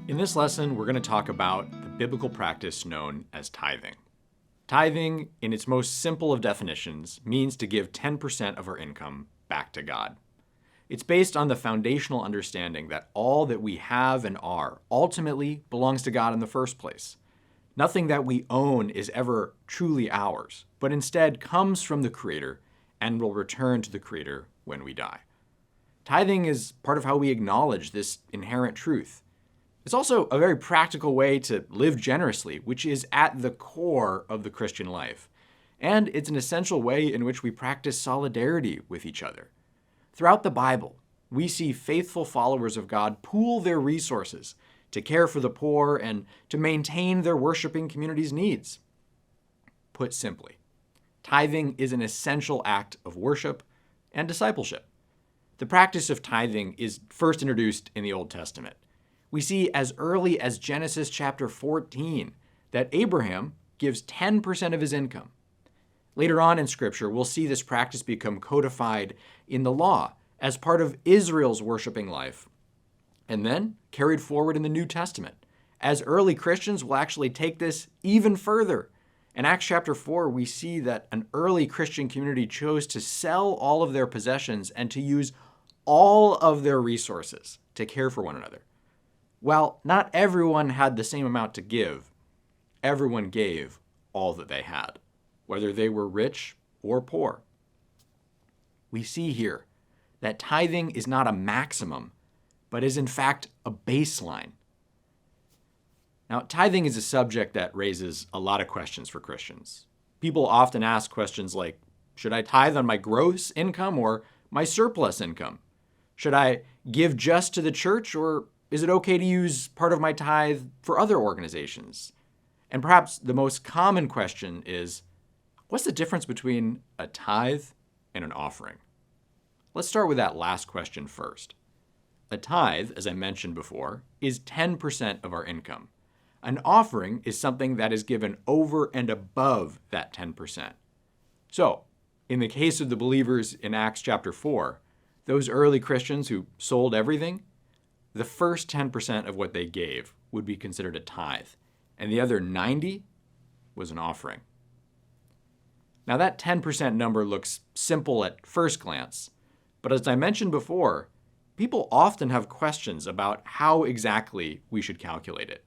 In this lesson, we're going to talk about the biblical practice known as tithing. Tithing, in its most simple of definitions, means to give 10% of our income back to God. It's based on the foundational understanding that all that we have and are ultimately belongs to God in the first place. Nothing that we own is ever truly ours, but instead comes from the Creator and will return to the Creator when we die. Tithing is part of how we acknowledge this inherent truth. It's also a very practical way to live generously, which is at the core of the Christian life. And it's an essential way in which we practice solidarity with each other. Throughout the Bible, we see faithful followers of God pool their resources to care for the poor and to maintain their worshiping community's needs. Put simply, tithing is an essential act of worship and discipleship. The practice of tithing is first introduced in the Old Testament. We see as early as Genesis chapter 14 that Abraham gives 10% of his income. Later on in Scripture, we'll see this practice become codified in the law as part of Israel's worshiping life, and then carried forward in the New Testament, as early Christians will actually take this even further. In Acts chapter 4, we see that an early Christian community chose to sell all of their possessions and to use all of their resources to care for one another. While not everyone had the same amount to give, everyone gave all that they had, whether they were rich or poor. We see here that tithing is not a maximum, but is in fact a baseline. Now, tithing is a subject that raises a lot of questions for Christians. People often ask questions like, should I tithe on my gross income or my surplus income? Should I give just to the church, or is it okay to use part of my tithe for other organizations? And perhaps the most common question is, what's the difference between a tithe and an offering? Let's start with that last question first. A tithe, as I mentioned before, is 10% of our income. An offering is something that is given over and above that 10%. So, in the case of the believers in Acts chapter 4, those early Christians who sold everything, the first 10% of what they gave would be considered a tithe, and the other 90% was an offering. Now that 10% number looks simple at first glance, but as I mentioned before, people often have questions about how exactly we should calculate it.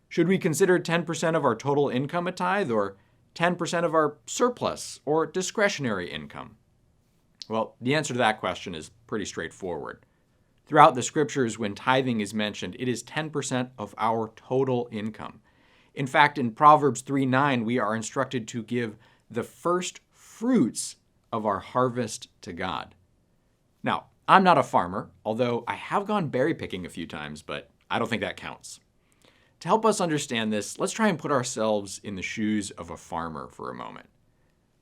Should we consider 10% of our total income a tithe, or 10% of our surplus or discretionary income? Well, the answer to that question is pretty straightforward. Throughout the scriptures, when tithing is mentioned, it is 10% of our total income. In fact, in Proverbs 3:9, we are instructed to give the first fruits of our harvest to God. Now, I'm not a farmer, although I have gone berry picking a few times, but I don't think that counts. To help us understand this, let's try and put ourselves in the shoes of a farmer for a moment.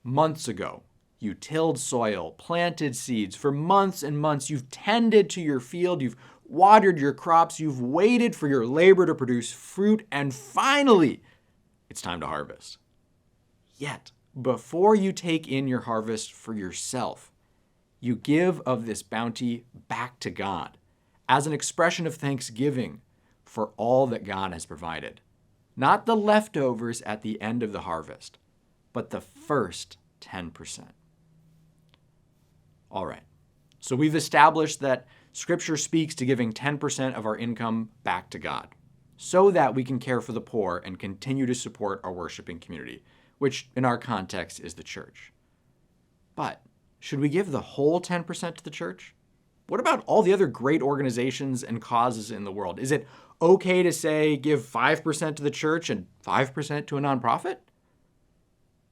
Months ago, you tilled soil, planted seeds. For months and months, you've tended to your field, you've watered your crops, you've waited for your labor to produce fruit, and finally, it's time to harvest. Yet, before you take in your harvest for yourself, you give of this bounty back to God as an expression of thanksgiving for all that God has provided. Not the leftovers at the end of the harvest, but the first 10%. All right, so we've established that Scripture speaks to giving 10% of our income back to God so that we can care for the poor and continue to support our worshiping community, which in our context is the church. But should we give the whole 10% to the church? What about all the other great organizations and causes in the world? Is it okay to say give 5% to the church and 5% to a nonprofit?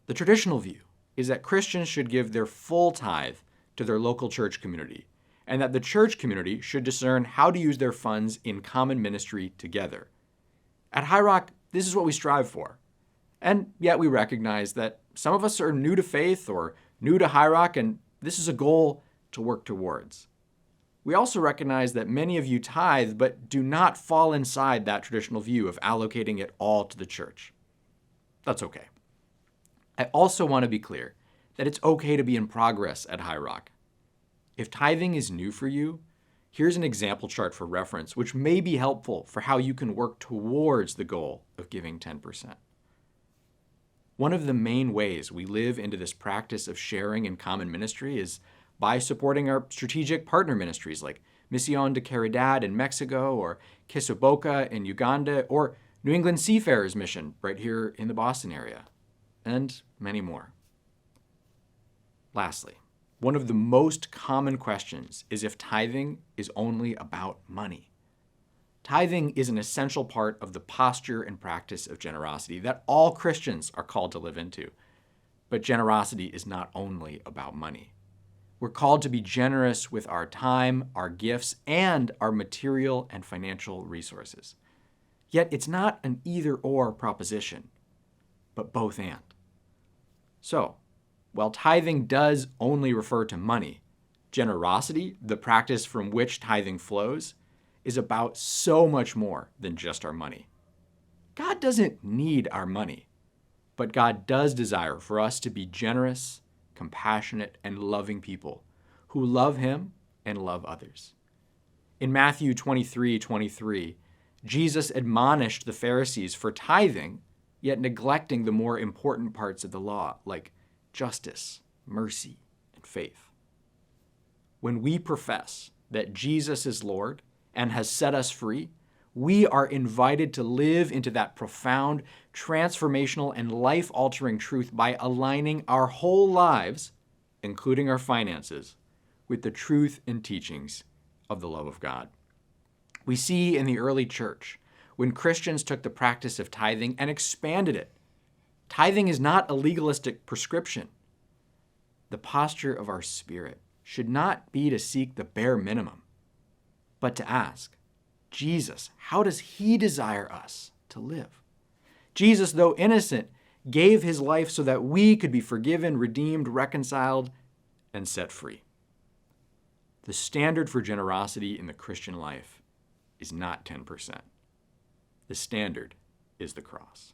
The traditional view is that Christians should give their full tithe to their local church community, and that the church community should discern how to use their funds in common ministry together. At High Rock, this is what we strive for. And yet we recognize that some of us are new to faith or new to High Rock, and this is a goal to work towards. We also recognize that many of you tithe, but do not fall inside that traditional view of allocating it all to the church. That's okay. I also want to be clear that it's okay to be in progress at High Rock. If tithing is new for you, Here's an example chart for reference, which may be helpful for how you can work towards the goal of giving 10%. One of the main ways we live into this practice of sharing in common ministry is by supporting our strategic partner ministries like Misión de Caridad in Mexico, or Kisoboka in Uganda, or New England Seafarers Mission right here in the Boston area, and many more. Lastly, one of the most common questions is if tithing is only about money. Tithing is an essential part of the posture and practice of generosity that all Christians are called to live into. But generosity is not only about money. We're called to be generous with our time, our gifts, and our material and financial resources. Yet it's not an either-or proposition, but both and. So, while tithing does only refer to money, generosity, the practice from which tithing flows, is about so much more than just our money. God doesn't need our money, but God does desire for us to be generous, compassionate, and loving people who love Him and love others. In Matthew 23:23, Jesus admonished the Pharisees for tithing, yet neglecting the more important parts of the law, like justice, mercy, and faith. When we profess that Jesus is Lord and has set us free, we are invited to live into that profound, transformational, and life-altering truth by aligning our whole lives, including our finances, with the truth and teachings of the love of God. We see in the early church, when Christians took the practice of tithing and expanded it. Tithing is not a legalistic prescription. The posture of our spirit should not be to seek the bare minimum, but to ask, Jesus, how does He desire us to live? Jesus, though innocent, gave His life so that we could be forgiven, redeemed, reconciled, and set free. The standard for generosity in the Christian life is not 10%. The standard is the cross.